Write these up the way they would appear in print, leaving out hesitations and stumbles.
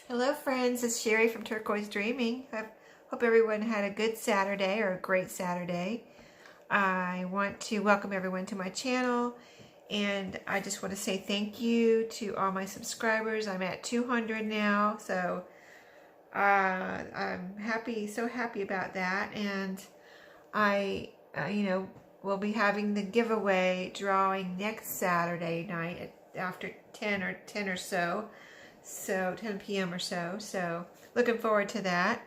Hello friends, it's Sherry from Turquoise Dreaming. I hope everyone had a good Saturday or a great Saturday. I want to welcome everyone to my channel, and I just want to say thank you to all my subscribers. I'm at 200 now, so I'm happy, so happy about that. And I will be having the giveaway drawing next Saturday night after 10 or so. So 10 p.m. or so. So looking forward to that.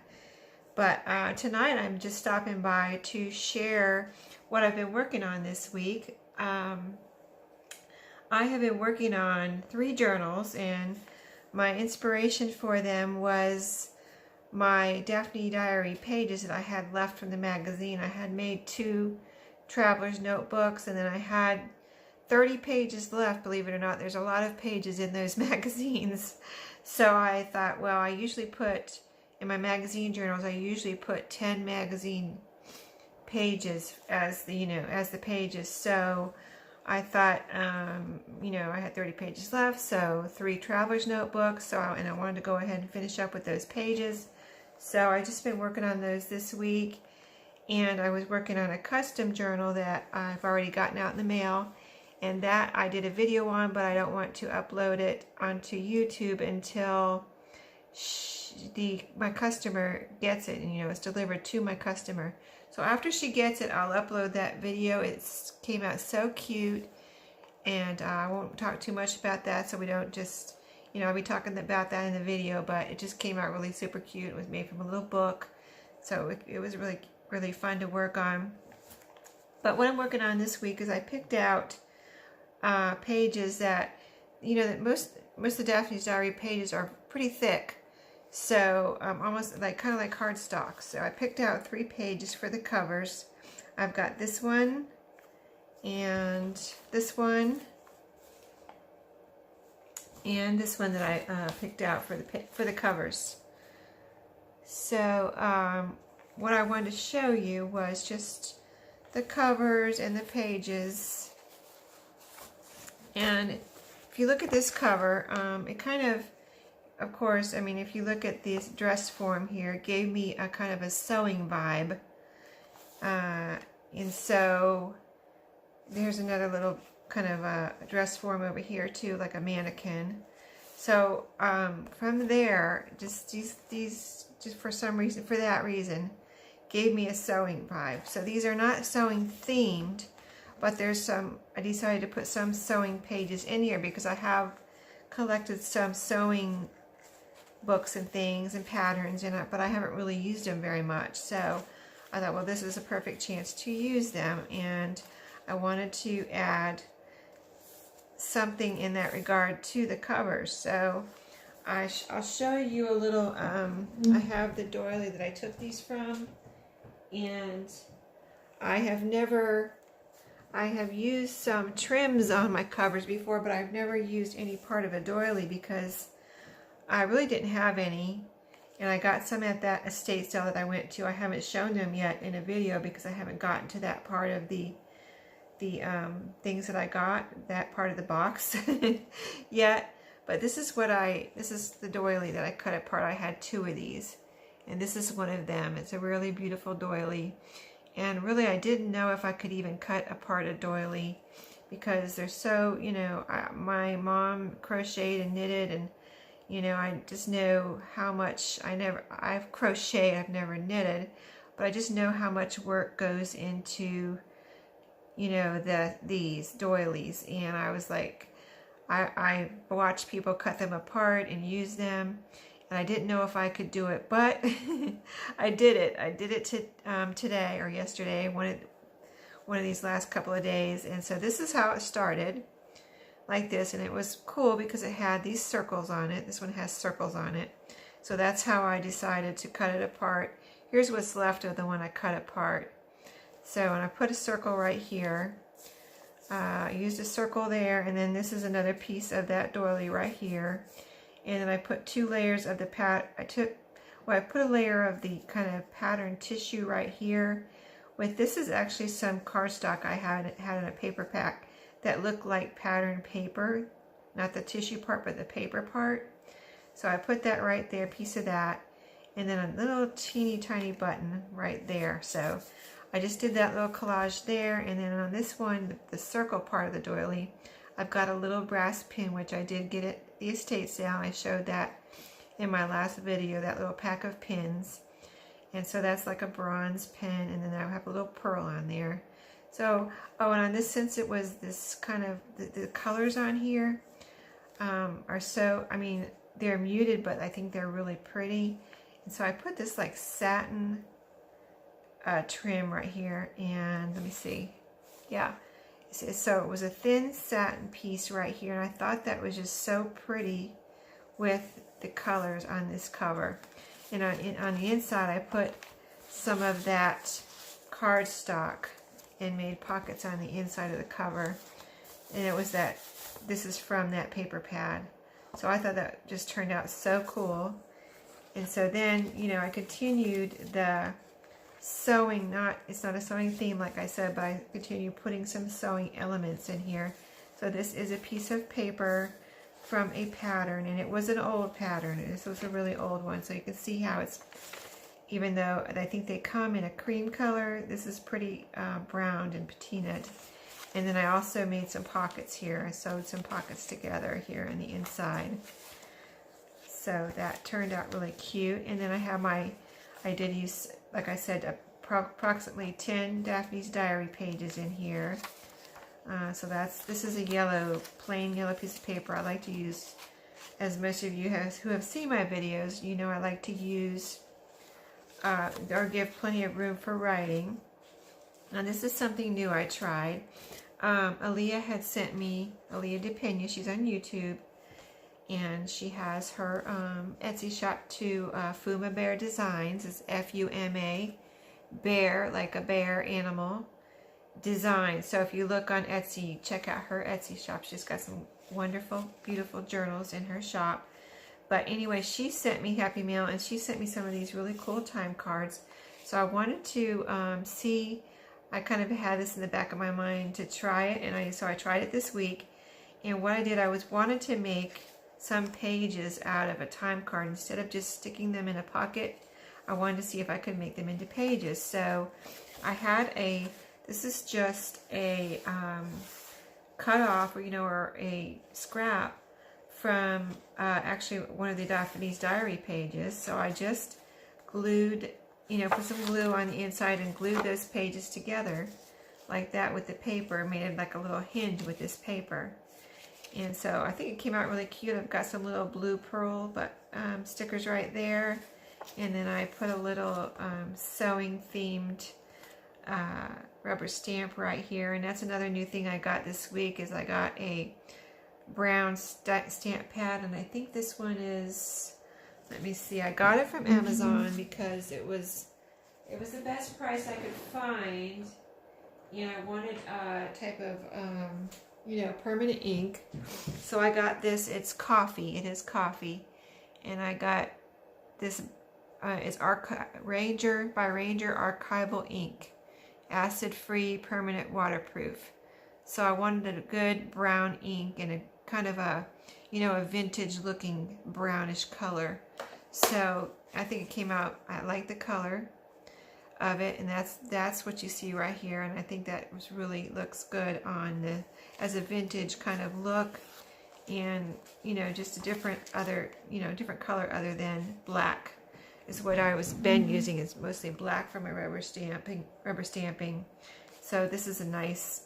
But tonight I'm just stopping by to share what I've been working on this week. I have been working on 3 journals, and my inspiration for them was my Daphne diary pages that I had left from the magazine. I had made 2 traveler's notebooks, and then I had 30 pages left. Believe it or not, there's a lot of pages in those magazines. So I thought, well, I usually put, in my magazine journals, I usually put 10 magazine pages as the, as the pages. So I thought, I had 30 pages left, so 3 traveler's notebooks. And I wanted to go ahead and finish up with those pages. So I just been working on those this week, and I was working on a custom journal that I've already gotten out in the mail. And that I did a video on, but I don't want to upload it onto YouTube until my customer gets it, and it's delivered to my customer. So after she gets it, I'll upload that video. It came out so cute, and I won't talk too much about that, so we don't just, I'll be talking about that in the video, but it just came out really super cute. It was made from a little book, so it was really, really fun to work on. But what I'm working on this week is I picked out pages that, that most of Daphne's diary pages are pretty thick, so almost like kind of like cardstock. So I picked out 3 pages for the covers. I've got this one and this one and this one that I picked out for the covers. So what I wanted to show you was just the covers and the pages. And if you look at this cover, it kind of course, I mean, if you look at this dress form here, it gave me a kind of a sewing vibe. And so there's another little kind of a dress form over here too, like a mannequin. So from there, just for some reason, for that reason, gave me a sewing vibe. So these are not sewing themed, but there's some, I decided to put some sewing pages in here because I have collected some sewing books and things and patterns in it, but I haven't really used them very much. So I thought, well, this is a perfect chance to use them, and I wanted to add something in that regard to the covers. So I'll show you a little, I have the doily that I took these from, and I have used some trims on my covers before, but I've never used any part of a doily because I really didn't have any, and I got some at that estate sale that I went to. I haven't shown them yet in a video because I haven't gotten to that part of the things that I got, that part of the box yet. But this is the doily that I cut apart. I had 2 of these, and this is one of them. It's a really beautiful doily. And really, I didn't know if I could even cut apart a doily because they're so, my mom crocheted and knitted, and, I just know how much I've crocheted, I've never knitted, but I just know how much work goes into, these doilies. And I was like, I watched people cut them apart and use them, and I didn't know if I could do it, but I did it. I did it today or yesterday, one of these last couple of days. And so this is how it started, like this. And it was cool because it had these circles on it. This one has circles on it. So that's how I decided to cut it apart. Here's what's left of the one I cut apart. So, and I put a circle right here. I used a circle there, and then this is another piece of that doily right here. And then I put 2 layers of the I put a layer of the kind of pattern tissue right here. This is actually some cardstock I had in a paper pack that looked like pattern paper, not the tissue part, but the paper part. So I put that right there, a piece of that, and then a little teeny tiny button right there. So I just did that little collage there, and then on this one, the circle part of the doily, I've got a little brass pin, which I did get at the estate sale. I showed that in my last video, that little pack of pins. And so that's like a bronze pin, and then I have a little pearl on there. So, oh, and on this, since it was this kind of, the colors on here are so, I mean, they're muted, but I think they're really pretty. And so I put this like satin trim right here, and let me see. Yeah. So it was a thin satin piece right here, and I thought that was just so pretty with the colors on this cover. And on the inside, I put some of that cardstock and made pockets on the inside of the cover. And it was that, this is from that paper pad. So I thought that just turned out so cool. And so then, you know, I continued the sewing, it's not a sewing theme like I said, but I continued putting some sewing elements in here. So this is a piece of paper from a pattern, and it was an old pattern. This was a really old one, so you can see how it's, even though I think they come in a cream color, this is pretty browned and patinaed. And then I also made some pockets here. I sewed some pockets together here on the inside. So that turned out really cute. And then I have I did use, like I said, approximately 10 Daphne's Diary pages in here. So this is a plain yellow piece of paper. I like to use, as most of you who have seen my videos, you know I like to use or give plenty of room for writing. And this is something new I tried. Aaliyah had sent me, Aaliyah DePena, she's on YouTube, and she has her Etsy shop to Fuma Bear Designs. It's F-U-M-A, bear, like a bear animal, design. So if you look on Etsy, check out her Etsy shop. She's got some wonderful, beautiful journals in her shop. But anyway, she sent me Happy Mail, and she sent me some of these really cool time cards. So I wanted to see, I kind of had this in the back of my mind to try it, and so I tried it this week. And what I did, I wanted to make some pages out of a time card. Instead of just sticking them in a pocket, I wanted to see if I could make them into pages. So I had this is just a cut off, or a scrap from actually one of the Daphne's Diary pages. So I just glued, put some glue on the inside and glued those pages together like that with the paper, made it like a little hinge with this paper. And so I think it came out really cute. I've got some little blue pearl stickers right there. And then I put a little sewing themed rubber stamp right here. And that's another new thing I got this week, is I got a brown stamp pad, and I think this one is, let me see, I got it from Amazon because it was the best price I could find, and I wanted a type of permanent ink. So I got this. It's coffee. It is coffee, and I got this. It's Ranger by Ranger archival ink, acid-free, permanent, waterproof. So I wanted a good brown ink and a kind of a vintage looking brownish color. So I think it came out, I like the color of it, and that's what you see right here. And I think that really looks good on as a vintage kind of look, and just a different color other than black is what I was been using. Is mostly black for my rubber stamping. So this is a nice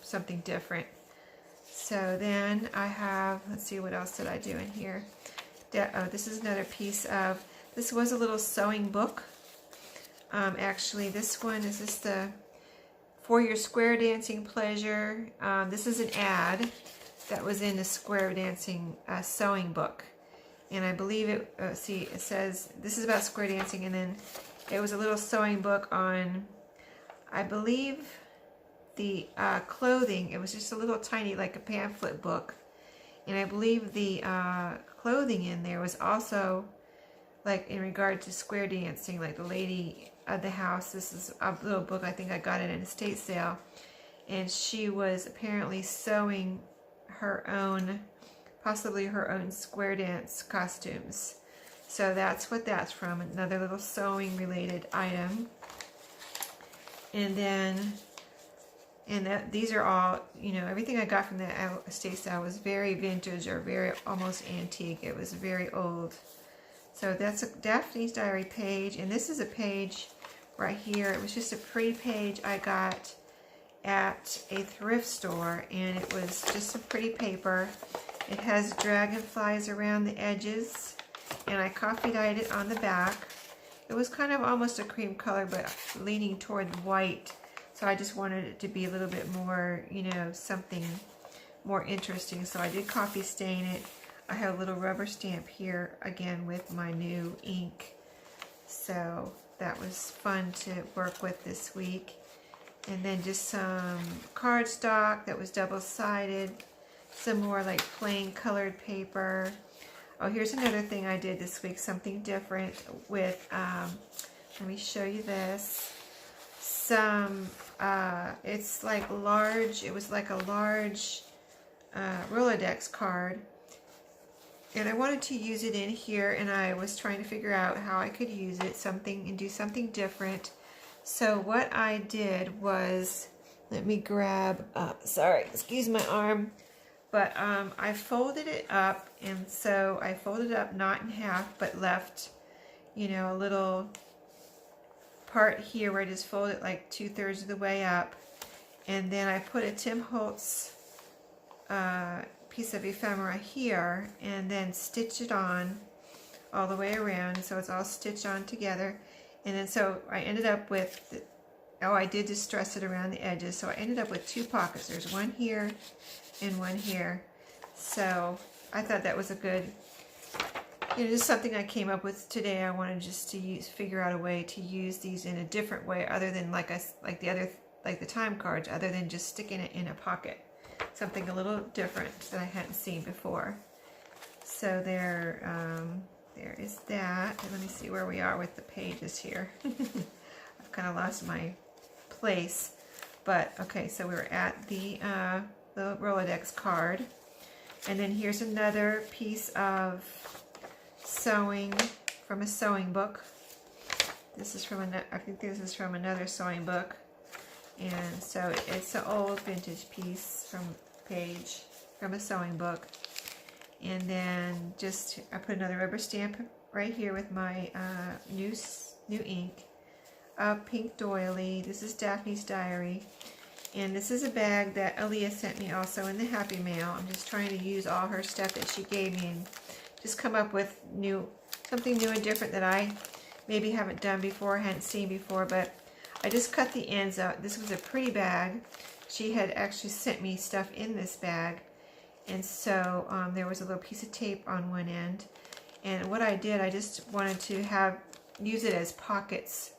something different. So then I have, let's see, what else did I do in here? This is another piece of, this was a little sewing book. Actually, this one is just for your square dancing pleasure. This is an ad that was in the square dancing sewing book. And I believe it, it says, this is about square dancing, and then it was a little sewing book on, I believe, the clothing. It was just a little tiny, like a pamphlet book. And I believe the clothing in there was also, like, in regard to square dancing, like the lady of the house. This is a little book, I think I got it at an estate sale. And she was apparently sewing her own, possibly her own square dance costumes. So that's what that's from, another little sewing related item. And then, these are all, you know, everything I got from the estate sale was very vintage or very almost antique. It was very old. So that's a Daphne's Diary page, and this is a page right here. It was just a pretty page I got at a thrift store, and it was just a pretty paper. It has dragonflies around the edges, and I coffee dyed it on the back. It was kind of almost a cream color, but leaning toward white. So I just wanted it to be a little bit more, you know, something more interesting. So I did coffee stain it. I have a little rubber stamp here, again, with my new ink. So that was fun to work with this week. And then just some cardstock that was double-sided. Some more like plain colored paper. Oh, here's another thing I did this week, something different with, let me show you this. It's like large, it was like a large Rolodex card. And I wanted to use it in here, and I was trying to figure out how I could use it, do something different. So what I did was, let me grab, sorry, excuse my arm, but I folded it up, and so I folded it up not in half, but left, you know, a little part here where I just fold it like 2/3 of the way up, and then I put a Tim Holtz piece of ephemera here, and then stitch it on all the way around, so it's all stitched on together. And then so I ended up with, oh, I did distress it around the edges, so I ended up with 2 pockets. There's one here and one here. So I thought that was a good, you know, just something I came up with today. I wanted just to figure out a way to use these in a different way, other than like the time cards, other than just sticking it in a pocket. Something a little different that I hadn't seen before. So there is that. And let me see where we are with the pages here. I've kind of lost my place. But okay, so we were at the Rolodex card. And then here's another piece of sewing from a sewing book. This is from I think this is from another sewing book. And so it's an old vintage piece page from a sewing book. And then just I put another rubber stamp right here with my new ink, pink doily. This is Daphne's Diary, and this is a bag that Aaliyah sent me also in the Happy Mail. I'm just trying to use all her stuff that she gave me and just come up with something new and different that I maybe haven't done before, hadn't seen before. But I just cut the ends out. This was a pretty bag. She had actually sent me stuff in this bag. And so there was a little piece of tape on one end. And what I did, I just wanted to use it as pockets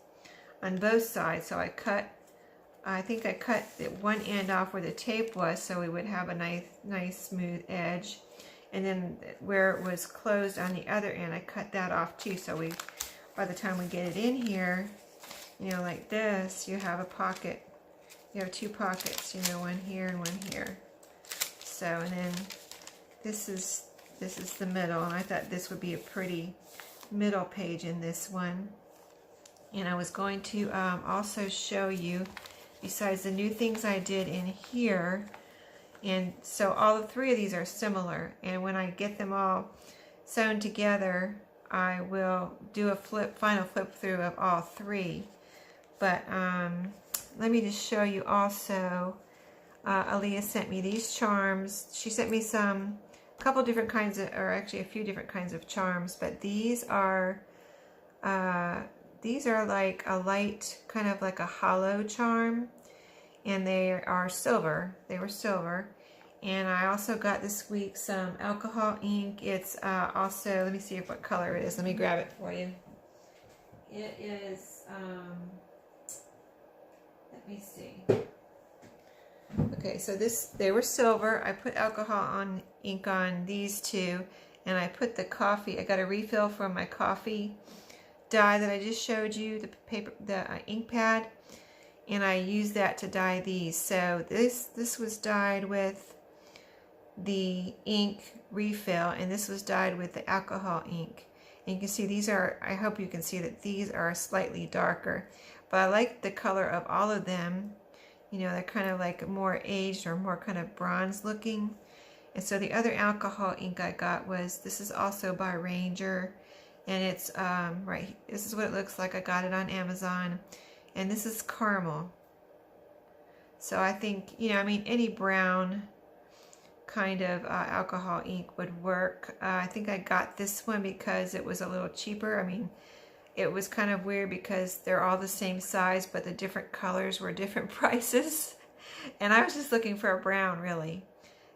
on both sides. So I think I cut the one end off where the tape was, so we would have a nice smooth edge. And then where it was closed on the other end, I cut that off too. So by the time we get it in here, you know, like this, you have a pocket. You have 2 pockets, you know, one here and one here. So, and then this is the middle, and I thought this would be a pretty middle page in this one. And I was going to also show you, besides the new things I did in here, and so all 3 of these are similar, and when I get them all sewn together, I will do a final flip through of all 3. But let me just show you also, Aaliyah sent me these charms. She sent me a couple different kinds of, or actually a few different kinds of charms, but these are like a light, kind of like a hollow charm, and they are silver. They were silver. And I also got this week some alcohol ink. It's also, let me see what color it is. Let me grab it for you. It is, let me see. Okay, so they were silver. I put alcohol ink on these 2, and I put the coffee. I got a refill from my coffee dye that I just showed you, the ink pad, and I used that to dye these. So this was dyed with the ink refill, and this was dyed with the alcohol ink. And you can see these are, I hope you can see that these are slightly darker, but I like the color of all of them. You know, they're kind of like more aged or more kind of bronze looking. And so the other alcohol ink I got was, this is also by Ranger, and it's right, this is what it looks like. I got it on Amazon, and this is caramel. So I think, you know, I mean, any brown kind of alcohol ink would work. I think I got this one because it was a little cheaper. I mean, it was kind of weird because they're all the same size, but the different colors were different prices. And I was just looking for a brown, really.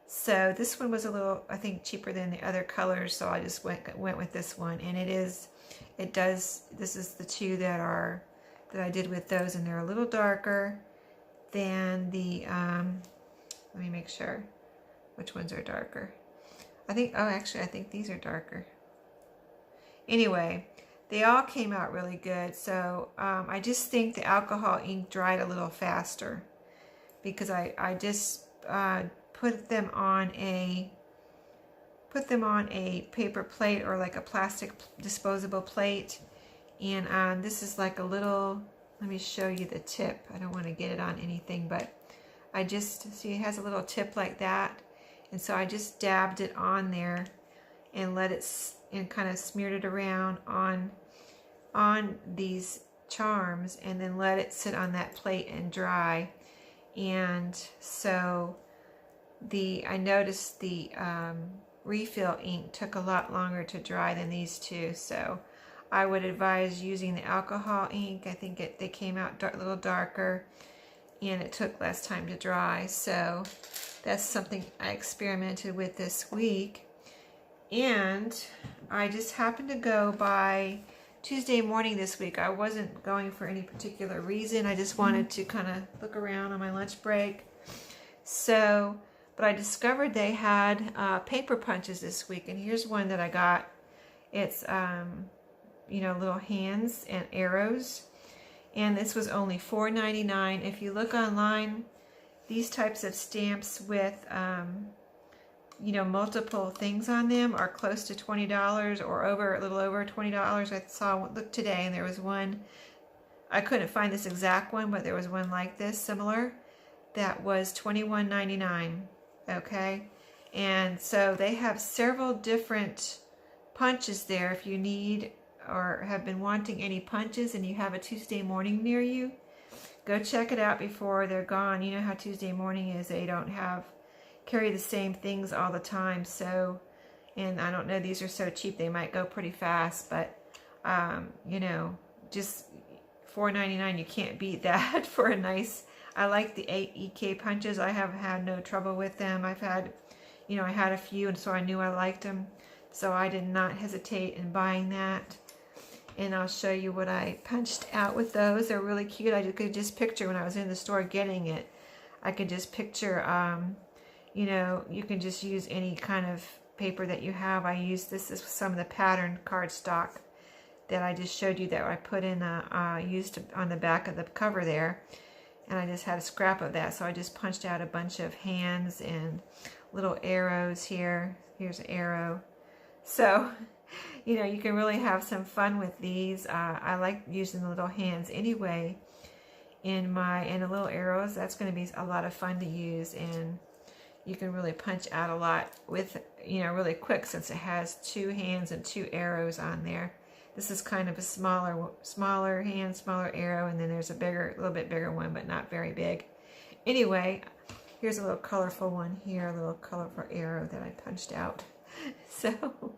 So this one was a little, I think, cheaper than the other colors, so I just went with this one. And this is the two that I did with those, and they're a little darker than the, let me make sure which ones are darker. I think, oh, actually, I think these are darker. Anyway, they all came out really good. So I just think the alcohol ink dried a little faster because I just put them on a paper plate or like a plastic disposable plate. And this is like a little, let me show you the tip. I don't want to get it on anything, but I just, see it has a little tip like that. And so I just dabbed it on there and let it, and kind of smeared it around on these charms, and then let it sit on that plate and dry. And so I noticed the refill ink took a lot longer to dry than these two. So I would advise using the alcohol ink. I think they came out a little darker, and it took less time to dry. So that's something I experimented with this week. And I just happened to go by Tuesday morning this week. I wasn't going for any particular reason. I just wanted to kind of look around on my lunch break. So, but I discovered they had paper punches this week. And here's one that I got. It's, you know, little hands and arrows. And this was only $4.99. If you look online, these types of stamps with, you know, multiple things on them are close to $20 or a little over $20. I looked today, and there was one, I couldn't find this exact one, but there was one like this, similar, that was $21.99, okay? And so they have several different punches there. If you need or have been wanting any punches and you have a Tuesday morning near you, go check it out before they're gone. You know how Tuesday morning is. They don't carry the same things all the time. So, and I don't know, these are so cheap, they might go pretty fast, but, you know, just $4.99, you can't beat that for a nice, I like the 8 EK punches. I have had no trouble with them. I've had, you know, I had a few, and so I knew I liked them. So I did not hesitate in buying that. And I'll show you what I punched out with those. They're really cute. I could just picture when I was in the store getting it. I could just picture, you know, you can just use any kind of paper that you have. I used this is some of the patterned cardstock that I just showed you that I put in, used on the back of the cover there. And I just had a scrap of that. So I just punched out a bunch of hands and little arrows here. Here's an arrow. So, you know, you can really have some fun with these. I like using the little hands anyway. And the little arrows, that's going to be a lot of fun to use. And you can really punch out a lot with, you know, really quick, since it has 2 hands and 2 arrows on there. This is kind of a smaller hand, smaller arrow, and then there's a little bit bigger one, but not very big. Anyway, here's a little colorful one here, a little colorful arrow that I punched out. So,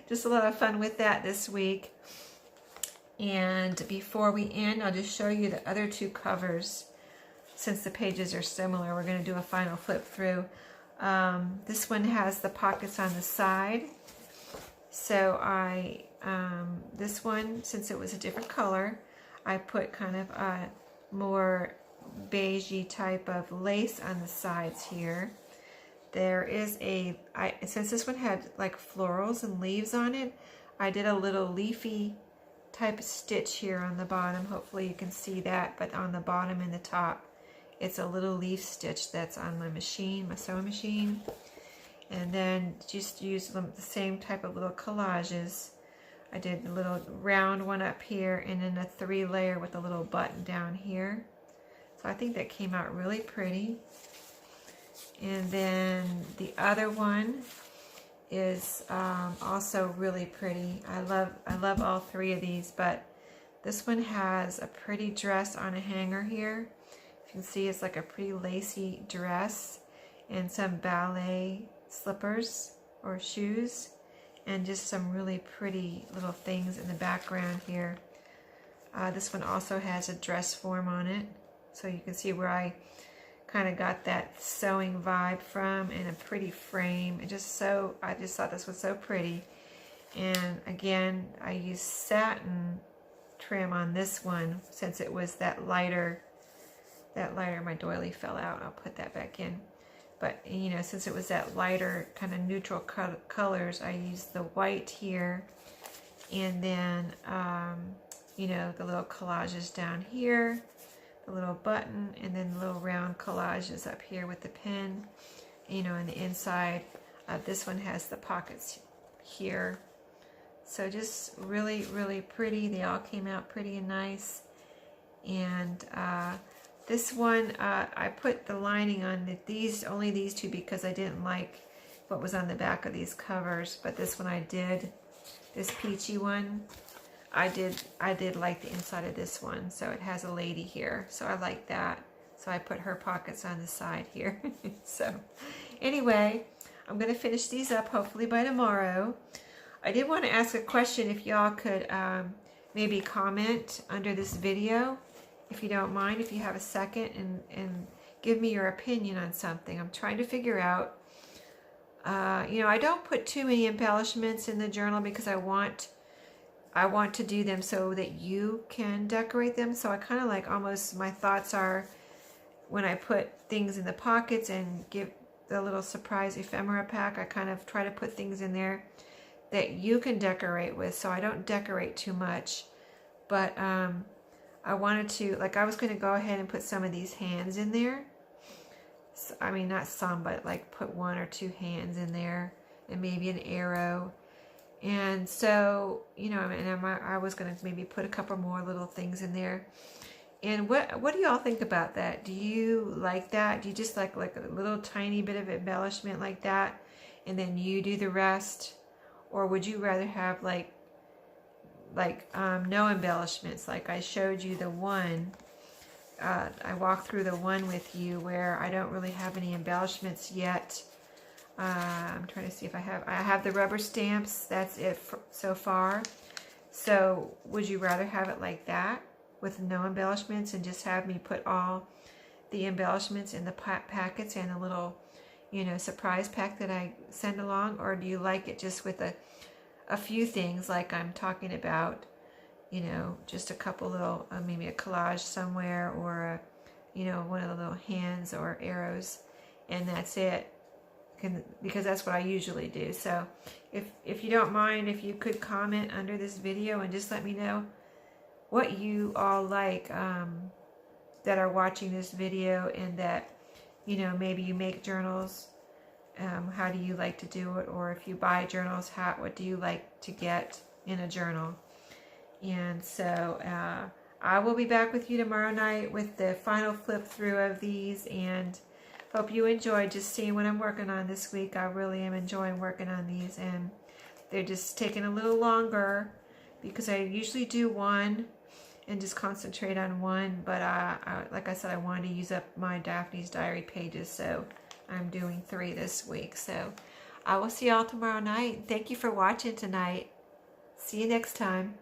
just a lot of fun with that this week. And before we end, I'll just show you the other 2 covers. Since the pages are similar, we're going to do a final flip through. This one has the pockets on the side. So this one, since it was a different color, I put kind of a more beigey type of lace on the sides here. There is since this one had like florals and leaves on it, I did a little leafy type of stitch here on the bottom. Hopefully you can see that, but on the bottom and the top, it's a little leaf stitch that's on my machine, my sewing machine. And then just use the same type of little collages. I did a little round one up here and then a 3-layer with a little button down here. So I think that came out really pretty. And then the other one is also really pretty. I love all 3 of these, but this one has a pretty dress on a hanger here. You can see it's like a pretty lacy dress and some ballet slippers or shoes and just some really pretty little things in the background here. This one also has a dress form on it, so you can see where I kind of got that sewing vibe from, and a pretty frame. I just thought this was so pretty. And again, I used satin trim on this one since it was that lighter, my doily fell out. I'll put that back in. But you know, since it was that lighter kind of neutral colors, I used the white here, and then you know, the little collages down here, the little button, and then the little round collages up here with the pin. You know, and the inside of this one has the pockets here. So just really, really pretty. They all came out pretty and nice. And this one, I put the lining on only these 2 because I didn't like what was on the back of these covers. But this one I did. This peachy one, I did like the inside of this one. So it has a lady here. So I like that. So I put her pockets on the side here. So anyway, I'm going to finish these up hopefully by tomorrow. I did want to ask a question, if y'all could maybe comment under this video, if you don't mind, if you have a second, and give me your opinion on something. I'm trying to figure out, you know, I don't put too many embellishments in the journal because I want to do them so that you can decorate them. So I kind of like, almost my thoughts are, when I put things in the pockets and give the little surprise ephemera pack, I kind of try to put things in there that you can decorate with, so I don't decorate too much. But I wanted to, like, I was going to go ahead and put some of these hands in there. So, I mean, not some, but like put 1 or 2 hands in there, and maybe an arrow. And so, you know, and I was going to maybe put a couple more little things in there. And what do y'all think about that? Do you like that? Do you just like a little tiny bit of embellishment like that, and then you do the rest? Or would you rather have like no embellishments? Like I showed you the one, I walked through the one with you where I don't really have any embellishments yet. I'm trying to see if I have the rubber stamps. That's it so far. So would you rather have it like that with no embellishments and just have me put all the embellishments in the packets and a little, you know, surprise pack that I send along? Or do you like it just with a few things like I'm talking about, you know, just a couple little, maybe a collage somewhere, or you know, one of the little hands or arrows, and that's it? Because that's what I usually do. So if you don't mind, if you could comment under this video and just let me know what you all like that are watching this video, and that, you know, maybe you make journals. How do you like to do it? Or if you buy journals, what do you like to get in a journal? And so I will be back with you tomorrow night with the final flip through of these, and hope you enjoyed just seeing what I'm working on this week. I really am enjoying working on these, and they're just taking a little longer because I usually do one and just concentrate on one, but like I said, I wanted to use up my Daphne's diary pages, so I'm doing 3 this week. So I will see y'all tomorrow night. Thank you for watching tonight. See you next time.